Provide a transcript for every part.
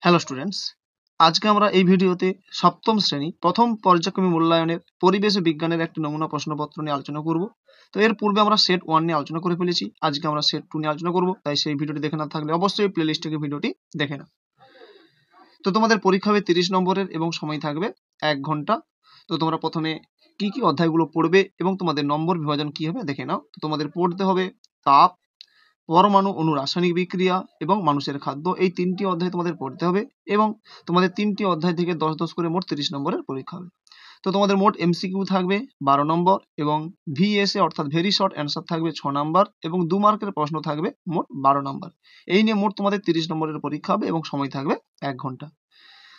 Hello students, আজকে আমরা এই ভিডিওতে সপ্তম শ্রেণী প্রথম পর্যায়ক্রমী মূল্যায়নের পরিবেশ ও বিজ্ঞানের একটি নমুনা প্রশ্নপত্র নিয়ে আলোচনা করব। তো এর পূর্বে আমরা সেট 1 নিয়ে আলোচনা করে ফেলেছি, আজকে আমরা সেট 2 নিয়ে আলোচনা করব। তাই সেই ভিডিওটি দেখে না থাকলে অবশ্যই প্লেলিস্ট থেকে ভিডিওটি দেখে নাও। তো তোমাদের পরীক্ষা হবে 30 নম্বরের এবং সময় থাকবে 1 ঘন্টা। তো তোমরা প্রথমে কি কি অধ্যায়গুলো পড়বে এবং তোমাদের নম্বর বিভাজন কি হবে দেখে নাও। তো তোমাদের পড়তে হবে তাপ, পরমাণু অণু রাসায়নিক বিক্রিয়া এবং মানুষের খাদ্য, এই 3টি অধ্যায় তোমাদের পড়তে হবে এবং তোমাদের 3টি অধ্যায় থেকে 10 করে মোট 30 নম্বরের পরীক্ষা হবে। তো তোমাদের মোট এমসিকিউ থাকবে 12 নম্বর এবং ভিএসএ অর্থাৎ ভেরি শর্ট অ্যান্সার থাকবে 6 নম্বর এবং 2 মার্কের প্রশ্ন থাকবে মোট 12 নম্বর। এই নিয়ে মোট তোমাদের 30 নম্বরের পরীক্ষা হবে এবং সময় থাকবে 1 ঘন্টা।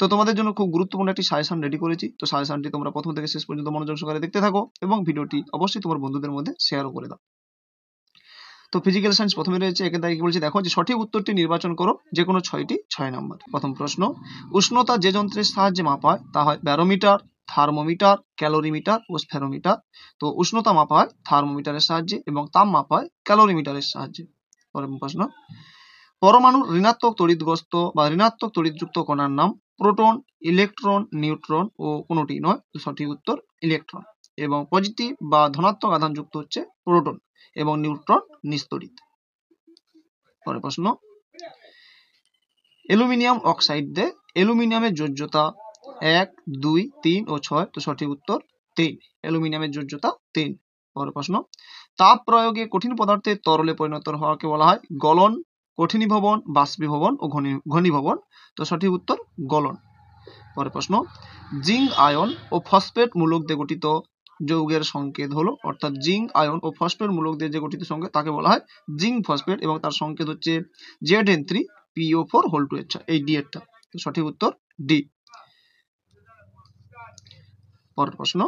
তো তোমাদের জন্য খুব গুরুত্বপূর্ণ একটি সাজেশন রেডি করেছি। তো সাজেশনটি তোমরা প্রথম থেকে শেষ পর্যন্ত মনোযোগ সহকারে দেখতে থাকো এবং ভিডিওটি অবশ্যই তোমার বন্ধুদের মধ্যে শেয়ারও করে দাও। তো ফিজিক্যাল সায়েন্স প্রথমে রয়েছে, এখান থেকে বলছি দেখো যে সঠিক উত্তরটি নির্বাচন করো যে কোনো 6টি 6 নম্বর। প্রথম প্রশ্ন, উষ্ণতা যে যন্ত্রের সাহায্যে মাপা হয় তা হয় ব্যারোমিটার, থার্মোমিটার, ক্যালোরিমিটার ও স্ফেরোমিটার। তো উষ্ণতা মাপা হয় থার্মোমিটারের সাহায্যে এবং তাপ মাপা হয় ক্যালোরিমিটারের সাহায্যে। পরের প্রশ্ন, পরমাণুর ঋণাত্মক তড়িৎগ্রস্ত বা ঋণাত্মক তড়িৎযুক্ত কণার নাম প্রোটন, ইলেকট্রন, নিউট্রন ও কোনোটি নয়। তো সঠিক উত্তর ইলেকট্রন। এবং পজিটিভ বা ধনাত্মক আধানযুক্ত হচ্ছে প্রোটন এবং নিউট্রন নিস্তড়িত। পরের প্রশ্ন, অ্যালুমিনিয়াম অক্সাইড দিয়ে অ্যালুমিনিয়ামের যোজ্যতা 1, 2, 3 ও 6। তো সঠিক উত্তর 3, অ্যালুমিনিয়ামের যোজ্যতা 3। পরের প্রশ্ন, তাপ প্রয়োগে কঠিন পদার্থের তরলে পরিণত হওয়াকে বলা হয় গলন, কঠিনীভবন, বাষ্পীভবন ও ঘনীভবন। তো সঠিক উত্তর গলন। পরের প্রশ্ন, জিঙ্ক আয়ন ও ফসফেট মূলক দিয়ে গঠিত যৌগের সংকেত হলো, অর্থাৎ জিঙ্ক আয়ন ও ফসফেট মূলক দিয়ে যে গঠিত সংকেত তাকে বলা হয় জিঙ্ক ফসফেট এবং তার সংকেত হচ্ছে Zn3PO4 এই ডি এরটা। তো সঠিক উত্তর ডি। পরের প্রশ্ন,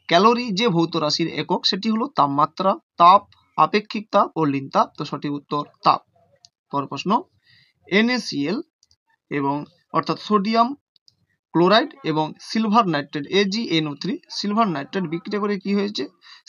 ক্যালোরি যে ভৌত রাশির একক সেটি হলো তাপমাত্রা, তাপ, আপেক্ষিক তাপ ও লীন তাপ। তো সঠিক উত্তর তাপ। পরের প্রশ্ন, NaCl এবং অর্থাৎ সোডিয়াম ক্লোরাইড এবং silver nitrate AgNO3 silver nitrate বিক্রিয়া করে কি হয়েছে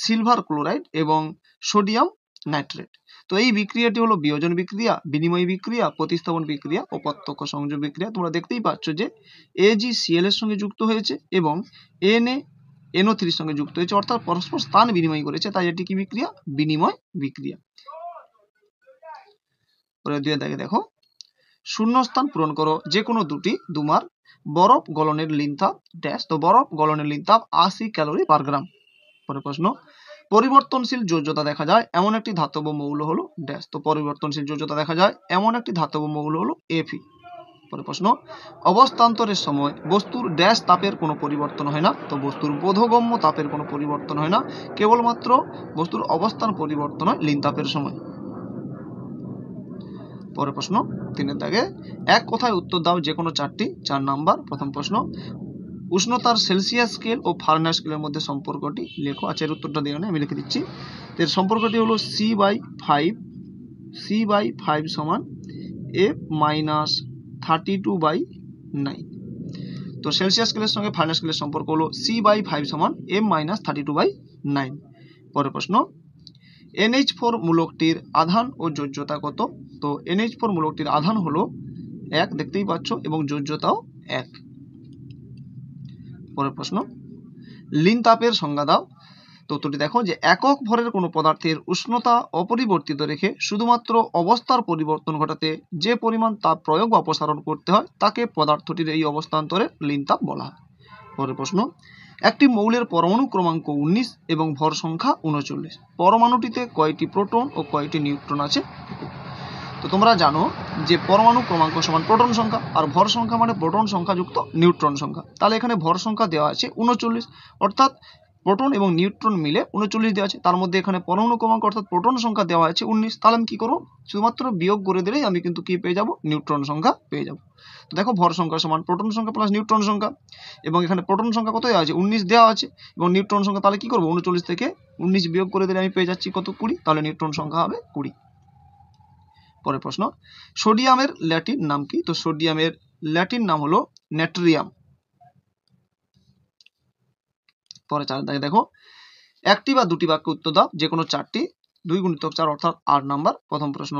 সিলভার ক্লোরাইড এবং সোডিয়াম নাইট্রেট। তো এই বিক্রিয়াটি হলো বিয়োজন বিক্রিয়া, বিনিময় বিক্রিয়া, প্রতিস্থাপন বিক্রিয়া ও প্রত্যক্ষ সংযোগ বিক্রিয়া। তোমরা দেখতেই পাচ্ছ যে AgCl এর সঙ্গে যুক্ত হয়েছে এবং NaNO3 এর সঙ্গে যুক্ত হয়েছে, অর্থাৎ পরস্পর স্থান বিনিময় করেছে, তাই এটি কি বিক্রিয়া বিনিময় বিক্রিয়া। পরের দুই দাগে দেখো, শূন্যস্থান পূরণ করো যে কোনো দুটি 2 মার্ক। বরফ গলনের লীন তাপ ড্যাশ। তো বরফ গলনের লীন তাপ 80 ক্যালোরি পার গ্রাম। পরের প্রশ্ন, পরিবর্তনশীল যোজ্যতা দেখা যায় এমন একটি ধাতব মৌল হলো ড্যাশ। তো পরিবর্তনশীল যোজ্যতা দেখা যায় এমন একটি ধাতব মৌল হলো Fe। পরের প্রশ্ন, অবস্থান্তরের সময় বস্তুর ড্যাশ তাপের কোনো পরিবর্তন হয় না। তো বস্তুর বোধগম্য তাপের কোনো পরিবর্তন হয় না, কেবলমাত্র বস্তুর অবস্থান পরিবর্তন হয় লীন তাপের সময়। পরের প্রশ্ন 3 দাগে এক কথায় উত্তর দাও যে কোনো 4টি 4 নাম্বার। প্রথম প্রশ্ন, উষ্ণতার সেলসিয়াস স্কেল ও ফারেনহাইট স্কেলের মধ্যে সম্পর্কটি লেখো। আচ্ছা, এর উত্তরটা দিও না, আমি লিখে দিচ্ছি। এর সম্পর্কটি হলো C/5 সমান F-32/9। তো সেলসিয়াস স্কেলের সঙ্গে ফারেনহাইট স্কেলের সম্পর্ক হলো C/5 সমান M-32/9। পরের প্রশ্ন, NH4 মূলকটির আধান ও যোজ্যতা কত? তো NH4 মূলকটির আধান হলো 1, দেখতেই পাচ্ছ, এবং যোজ্যতাও 1। পরের প্রশ্ন, লীন তাপের সংজ্ঞা দাও। তো উত্তরটি দেখো যে একক ভরের কোনো পদার্থের উষ্ণতা অপরিবর্তিত রেখে শুধুমাত্র অবস্থার পরিবর্তন ঘটাতে যে পরিমাণ তাপ প্রয়োগ বা অপসারণ করতে হয় তাকে পদার্থটির এই অবস্থান্তরে লীন তাপ বলা হয়। পরের প্রশ্ন, একটি মৌলের পরমাণু ক্রমাঙ্ক 19 এবং ভর সংখ্যা 39। পরমাণুটিতে কয়টি প্রোটন ও কয়টি নিউট্রন আছে? তো তোমরা জানো যে পরমাণু ক্রমাঙ্ক সমান প্রোটন সংখ্যা আর ভর সংখ্যা মানে প্রোটন সংখ্যা যুক্ত নিউট্রন সংখ্যা। তাহলে এখানে ভর সংখ্যা দেওয়া আছে 39, অর্থাৎ প্রোটন এবং নিউট্রন মিলে 39 দেওয়া আছে। তার মধ্যে এখানে পরমাণু ক্রমাঙ্ক অর্থাৎ প্রোটন সংখ্যা দেওয়া আছে 19। তাহলে আমি কি করব, শুধুমাত্র বিয়োগ করে দিলেই আমি কিন্তু কি পেয়ে যাব, নিউট্রন সংখ্যা পেয়ে যাব। তো দেখো ভর সংখ্যা সমান প্রোটন সংখ্যা প্লাস নিউট্রন সংখ্যা, এবং এখানে প্রোটন সংখ্যা কত দেওয়া আছে 19 দেওয়া আছে, এবং নিউট্রন সংখ্যা তাহলে কি করব 39 থেকে 19 বিয়োগ করে দিলে আমি পেয়ে যাচ্ছি কত 20, তাহলে নিউট্রন সংখ্যা হবে 20। পরের প্রশ্ন, সোডিয়ামের ল্যাটিন নাম কি? তো সোডিয়ামের ল্যাটিন নাম হলো নেট্রিয়াম। পরে 4 দাগে দেখো, একটি বা দুটি বাক্যে উত্তর দাও যে কোনো 4টি 2 × 4 অর্থাৎ 8 নাম্বার। প্রথম প্রশ্ন,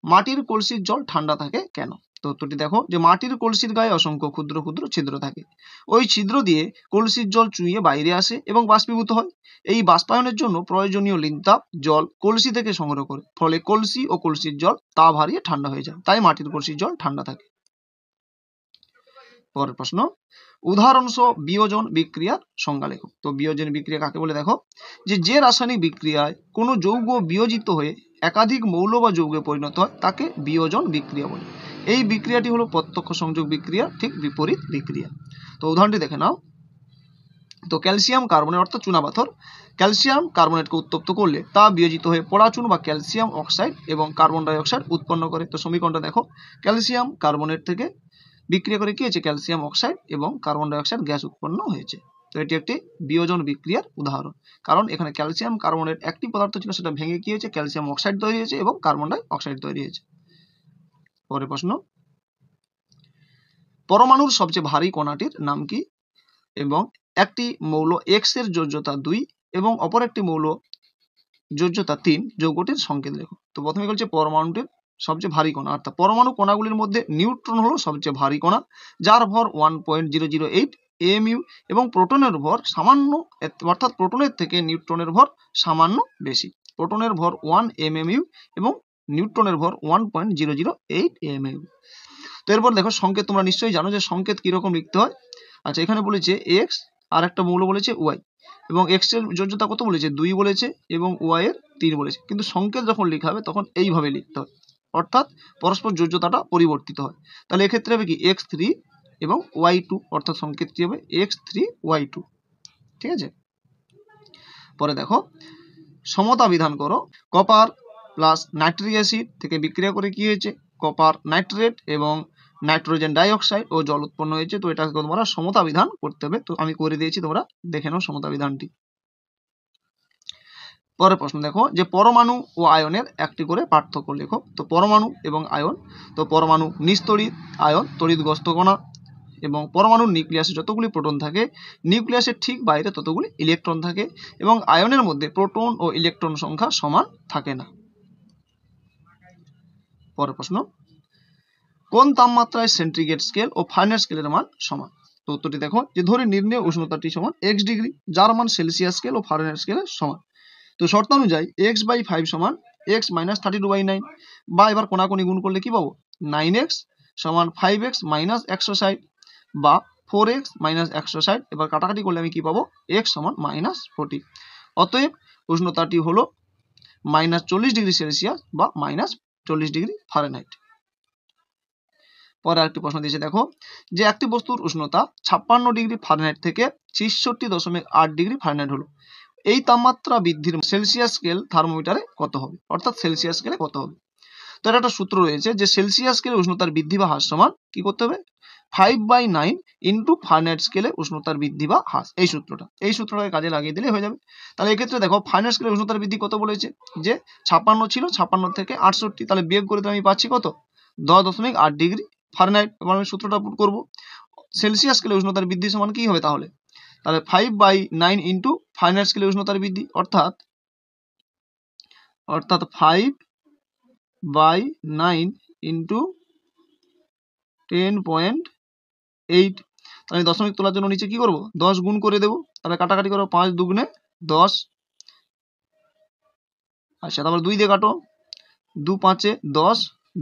মাটির কলসির জল ঠান্ডা থাকে কেন? তো উত্তরটি দেখো যে মাটির কলসির গায়ে অসংখ্য ক্ষুদ্র ক্ষুদ্র ছিদ্র থাকে, ওই ছিদ্র দিয়ে কলসির জল চুইয়ে বাইরে আসে এবং বাষ্পীভূত হয়। এই বাষ্পায়নের জন্য প্রয়োজনীয় লিনতাপ জল কলসি থেকে সংগ্রহ করে, ফলে কলসি ও কলসির জল তাপ হারিয়ে ঠান্ডা হয়ে যায়, তাই মাটির কলসির জল ঠান্ডা থাকে। পরের প্রশ্ন, উদাহরণসহ বিয়োজন বিক্রিয়ার সংজ্ঞা লেখো। তো বিয়োজন বিক্রিয়া কাকে বলে দেখো, যে রাসায়নিক বিক্রিয়ায় কোনো যৌগ বিয়োজিত হয়ে একাধিক মৌল বা যৌগে পরিণত হয় তাকে বিয়োজন বিক্রিয়া বলে। এই বিক্রিয়াটি হলো প্রত্যক্ষ সংযোগ বিক্রিয়া, ঠিক বিপরীত বিক্রিয়া। তো উদাহরণটি দেখে নাও। তো ক্যালসিয়াম কার্বনেট অর্থাৎ চুনাপাথর, ক্যালসিয়াম কার্বনেটকে উত্তপ্ত করলে তা বিয়োজিত হয়ে পড়াচুন বা ক্যালসিয়াম অক্সাইড এবং কার্বন ডাই অক্সাইড উৎপন্ন করে। তো সমীকরণটা দেখো, ক্যালসিয়াম কার্বনেট থেকে বিক্রিয়া করে কি হয়েছে, ক্যালসিয়াম অক্সাইড এবং কার্বন ডাই অক্সাইড গ্যাস উৎপন্ন হয়েছে। তো এটি একটি বিয়োজন বিক্রিয়ার উদাহরণ, কারণ এখানে ক্যালসিয়াম কার্বনেট একটি পদার্থ ছিল, সেটা ভেঙে কি হয়েছে, ক্যালসিয়াম অক্সাইড তৈরি হয়েছে এবং কার্বন ডাই অক্সাইড তৈরি হয়েছে। পরের প্রশ্ন, পরমাণুর সবচেয়ে ভারী কণাটির নাম কি এবং একটি মৌল X এর যোজ্যতা 2 এবং অপর একটি মৌল যোজ্যতা 3 যৌগটির সংকেত লেখো। তো প্রথমে বলছে পরমাণুটির সবচেয়ে ভারী কণা, অর্থাৎ পরমাণু কণাগুলির মধ্যে নিউট্রন হলো সবচেয়ে ভারী কণা, যার ভর 1.008 AMU এবং প্রোটনের ভর সামান্য, অর্থাৎ প্রোটনের থেকে নিউট্রনের ভর সামান্য বেশি। প্রোটনের ভর 1 MMU এবং নিউট্রনের ভর 1.008 AMU। তো এরপর দেখো সংকেত, তোমরা নিশ্চয়ই জানো যে সংকেত কিরকম লিখতে হয়। আচ্ছা, এখানে বলেছে X, আর একটা মৌল বলেছে Y, এবং X এর যোজ্যতা কত বলেছে, 2 বলেছে, এবং Y এর 3 বলেছে। কিন্তু সংকেত যখন লেখা হবে তখন এইভাবে লিখতে হয়, অর্থাৎ পরস্পর যোজ্যতাটা পরিবর্তিত হয়। তাহলে এক্ষেত্রে হবে কি X3 এবং Y2, অর্থাৎ সংকেতটি হবে X3Y2। ঠিক আছে। পরে দেখো সমতা বিধান করো। কপার প্লাস নাইট্রিক অ্যাসিড থেকে বিক্রিয়া করে কি হয়েছে, কপার নাইট্রেট এবং নাইট্রোজেন ডাইঅক্সাইড ও জল উৎপন্ন হয়েছে। তো এটাকে তোমরা সমতা বিধান করতে হবে। তো আমি করে দিয়েছি, তোমরা দেখে নাও সমতা বিধানটি। পরের প্রশ্ন দেখো যে পরমাণু ও আয়নের একটি করে পার্থক্য লেখো। তো পরমাণু এবং আয়ন, তো পরমাণু নিস্তড়িৎ, আয়ন তড়িৎগ্রস্ত কণা, এবং পরমাণুর নিউক্লিয়াসে যতগুলি প্রোটন থাকে নিউক্লিয়াসের ঠিক বাইরে ততগুলি ইলেকট্রন থাকে, এবং আয়নের মধ্যে প্রোটন ও ইলেকট্রন সংখ্যা সমান থাকে না। পরের প্রশ্ন, কোন তাপমাত্রায় সেন্টিগ্রেড স্কেল ও ফারেনহাইট স্কেলের মান সমান। তো উত্তরটি দেখো যে ধরে নির্ণেয় উষ্ণতাটি সমান x ডিগ্রি, যার মান সেলসিয়াস স্কেল ও ফারেনহাইট স্কেলের সমান। তো শর্ত অনুযায়ী x/5 সমান x - 32/9, বা এবার কোনাকুনি গুণ করলে কি পাবো, 9x সমান 5x - 160, বা 4x - 160। এবার কাটাকাটি করলে আমি কি পাবো, x সমান -40। অতএব উষ্ণতাটি হলো -40 ডিগ্রি সেলসিয়াস বা -40 ডিগ্রি ফারেনহাইট। পরে আরেকটি প্রশ্ন দিয়েছে দেখো যে একটি বস্তুর উষ্ণতা 56 ডিগ্রি ফারেনহাইট থেকে 66.8 ডিগ্রি ফারেনহাইট হলো, এই তাপমাত্রা বৃদ্ধির সেলসিয়াস স্কেল থার্মোমিটারে কত হবে, অর্থাৎ সেলসিয়াস স্কেলে কত হবে। তো এটা একটা সূত্র রয়েছে যে সেলসিয়াস স্কেলে উষ্ণতার বৃদ্ধি বা হ্রাস সমান কি করতে হবে, 5/9 ইন্টু ফারেনহাইট স্কেলে উষ্ণতার বৃদ্ধি বা হ্রাস। এই সূত্রটাকে কাজে লাগিয়ে দিলে হয়ে যাবে। তাহলে এক্ষেত্রে দেখো ফারেনহাইট স্কেলে উষ্ণতার বৃদ্ধি কত বলেছে, যে 56 ছিল, 56 থেকে 68, তাহলে বিয়োগ করে আমি পাচ্ছি কত, 10.8 ডিগ্রি ফারেনহাইট। এবার আমি সূত্রটা পুট করবো, সেলসিয়াস স্কেলে উষ্ণতার বৃদ্ধি সমান কি হবে, তাহলে 5/9 ইন্টু ফারেনহাইট স্কেলে উষ্ণতার বৃদ্ধি, অর্থাৎ 5/9 ইন্টু 10.8। তাহলে দশমিক তোলার জন্য নিচে কি করবো, 10 গুণ করে দেবো। তাহলে কাটাকাটি করবো, 5 দুগুণে 10। আচ্ছা, তারপর 2 দিয়ে কাটো, 2 5 10,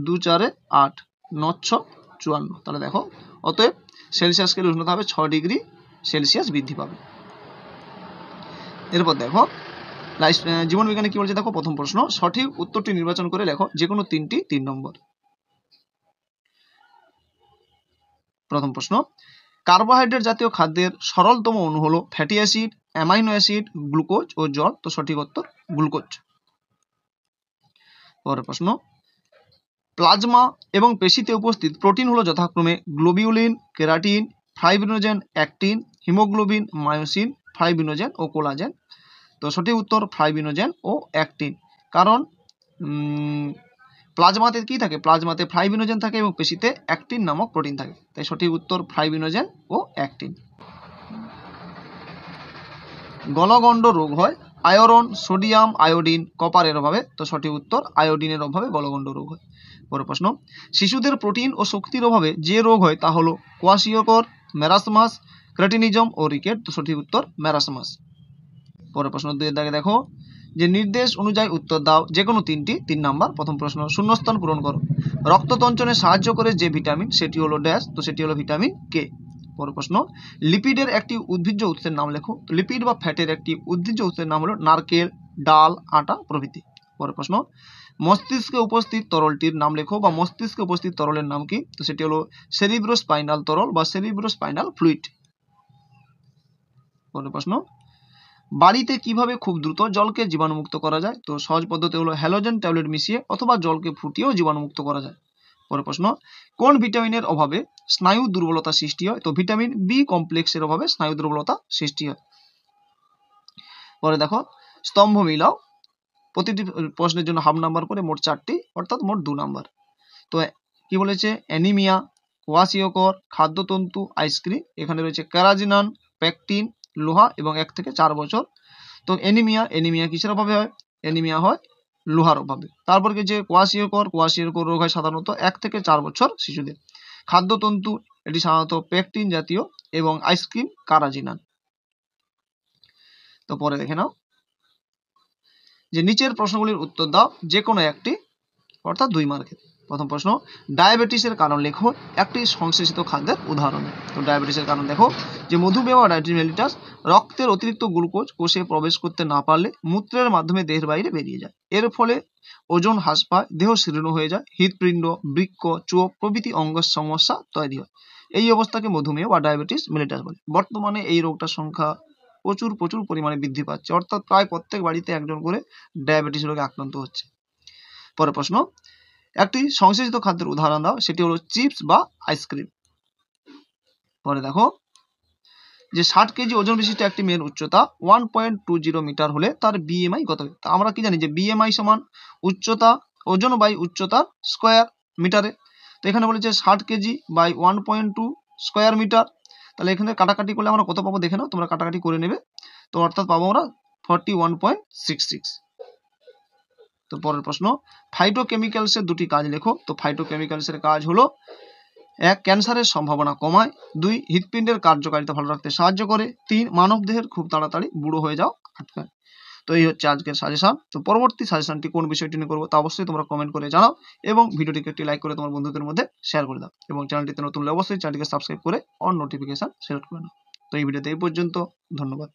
2 4 8, 9 6 54। তাহলে দেখো অতএব সেলসিয়াস স্কেলে উষ্ণতা হবে 6 ডিগ্রি সেলসিয়াস বৃদ্ধি পাবে। এরপর দেখো জীবন বিজ্ঞানে কি বলছে দেখো, প্রথম প্রশ্ন, সঠিক উত্তরটি নির্বাচন করে লেখো যে কোনো 3 নম্বর। প্রথম প্রশ্ন, কার্বোহাইড্রেট জাতীয় খাদ্যের সরলতম অণু হলো fatty acid, amino acid, glucose ও জল। তো সঠিক উত্তর গ্লুকোজ। পরের প্রশ্ন, প্লাজমা এবং পেশিতে উপস্থিত প্রোটিন হলো যথাক্রমে globulin, keratin, fibrinogen, actin, haemoglobin, myosin, fibrinogen ও কোলাজেন। তো সঠিক উত্তর ফাইব্রিনোজেন ও অ্যাক্টিন, কারণ প্লাজমাতে কি থাকে, প্লাজমাতে ফাইব্রিনোজেন থাকে এবং পেশিতে অ্যাক্টিন নামক প্রোটিন থাকে। তাই সঠিক উত্তর ফাইব্রিনোজেন ও অ্যাক্টিন। গলগণ্ড রোগ হয় আয়রন, সোডিয়াম, আয়োডিন, কপারের অভাবে। তো সঠিক উত্তর আয়োডিনের অভাবে গলগণ্ড রোগ হয়। পরের প্রশ্ন, শিশুদের প্রোটিন ও শক্তির অভাবে যে রোগ হয় তা হলো কোয়াশিওকর, মেরাসমাস, ক্রেটিনিজম ও রিকেট। তো সঠিক উত্তর মেরাসমাস। পরের প্রশ্ন 2 এর দাগে দেখো, যে নির্দেশ অনুযায়ী উত্তর দাও যে কোনো 3টি। 3 নাম্বার প্রথম প্রশ্ন, শূন্যস্থান পূরণ করো। রক্ত তঞ্চনে সাহায্য করে যে ভিটামিন সেটি হলো ড্যাশ। তো সেটি হলো ভিটামিন কে। পরের প্রশ্ন, লিপিডের একটি উদ্ভিজ্জ উৎসের নাম লেখো। তো লিপিড বা ফ্যাটের একটি উদ্ভিজ্জ উৎসের নাম হলো নারকেল, ডাল, আটা প্রভৃতি। পরের প্রশ্ন, মস্তিষ্কে উপস্থিত তরলটির নাম লেখো বা মস্তিষ্কে উপস্থিত তরলের নাম কি। তো সেটি হলো সেরিব্রোস্পাইনাল তরল বা সেরিব্রোস্পাইনাল ফ্লুইড। পরের প্রশ্ন, বাড়িতে কিভাবে খুব দ্রুত জলকে জীবাণুমুক্ত করা যায়। তো সহজ পদ্ধতি হলো হ্যালোজেন ট্যাবলেট মিশিয়ে অথবা জলকে ফুটিয়েও জীবাণুমুক্ত করা যায়। পরের প্রশ্ন, কোন ভিটামিনের অভাবে স্নায়ু দুর্বলতা সৃষ্টি হয়। তো ভিটামিন বি কমপ্লেক্সের অভাবে স্নায়ু দুর্বলতা সৃষ্টি হয়। পরে দেখো, স্তম্ভ মিলাও। প্রতিটি প্রশ্নের জন্য হাফ নাম্বার করে, মোট 4টি, অর্থাৎ মোট 2 নাম্বার। তো কি বলেছে, অ্যানিমিয়া, কোয়াশিওকর, খাদ্যতন্তু, আইসক্রিম। এখানে রয়েছে ক্যারাজিনান, প্যাকটিন, লোহা এবং 1 থেকে 4 বছর। তো অ্যানিমিয়া কিসের অভাবে হয়? অ্যানিমিয়া হয় লোহার অভাবে। তারপর কি যে কোয়াশিওকর রোগ হয় সাধারণত 1 থেকে 4 বছর শিশুদের। খাদ্যতন্তু, এটি সাধারণত পেকটিন জাতীয়, এবং আইসক্রিম কারাজিনান। তো পরে দেখে নাও, যে নিচের প্রশ্নগুলির উত্তর দাও যে কোনো একটি, অর্থাৎ 2 মার্কের। প্রথম প্রশ্ন, ডায়াবেটিসের কারণ লেখো একটি সংশ্লেষিত খাদ্যের উদাহরণ। তো ডায়াবেটিসের কারণ দেখো, যে মধুমেহ বা ডায়াবেটিস মেলিটাস, রক্তের অতিরিক্ত গ্লুকোজ কোষে প্রবেশ করতে না পারলে মূত্রের মাধ্যমে দেহের বাইরে বেরিয়ে যায়। এর ফলে ওজন হ্রাস পায়, দেহ শীর্ণ হয়ে যায়, হৃৎপিণ্ড, বৃক্ক, চোখ প্রভৃতি অঙ্গের সমস্যা তৈরি হয়। এই অবস্থাকে মধুমেহ বা ডায়াবেটিস মেলিটাস বলে। বর্তমানে এই রোগটার সংখ্যা প্রচুর পরিমাণে বৃদ্ধি পাচ্ছে, অর্থাৎ প্রায় প্রত্যেক বাড়িতে একজন করে ডায়াবেটিস রোগে আক্রান্ত হচ্ছে। পরের প্রশ্ন, একটি সংশ্লেষিত খাদ্যের উদাহরণ দাও, সেটি হলো চিপস বা আইসক্রিম। পরে দেখো, যে 60 কেজি ওজন বিশিষ্ট একটি মেয়ের উচ্চতা 1.20 মিটার হলে তার বিএমআই কত হবে। আমরা কি জানি যে বিএমআই সমান উচ্চতা, ওজন বাই উচ্চতা স্কোয়ার মিটারে। তো এখানে বলেছে 60 কেজি বাই 1.2 স্কোয়ার মিটার। তাহলে এখানে কাটাকাটি করলে আমরা কত পাবো দেখে নাও, তোমরা কাটাকাটি করে নেবে। তো অর্থাৎ পাবো আমরা 41.66। তো পরের প্রশ্ন, ফাইটোকেমিক্যালসের 2টি কাজ লেখো। তো ফাইটোকেমিক্যালসের কাজ হলো 1, ক্যান্সারের সম্ভাবনা কমায়, 2, হৃৎপিণ্ডের কার্যকারিতা ভালো রাখতে সাহায্য করে, 3, মানবদেহের খুব তাড়াতাড়ি বুড়ো হয়ে যাওয়া আটকায়। তো এই হচ্ছে আজকের সাজেশন। তো পরবর্তী সাজেশনটি কোন বিষয়টি নিয়ে করবো তা অবশ্যই তোমরা কমেন্ট করে জানাও, এবং ভিডিওটিকে একটি লাইক করে তোমার বন্ধুদের মধ্যে শেয়ার করে দাও, এবং চ্যানেলটিতে নতুন হলে অবশ্যই চ্যানেলটিকে সাবস্ক্রাইব করে অন নোটিফিকেশন সিলেক্ট করে নাও। তো এই ভিডিওতে এই পর্যন্ত, ধন্যবাদ।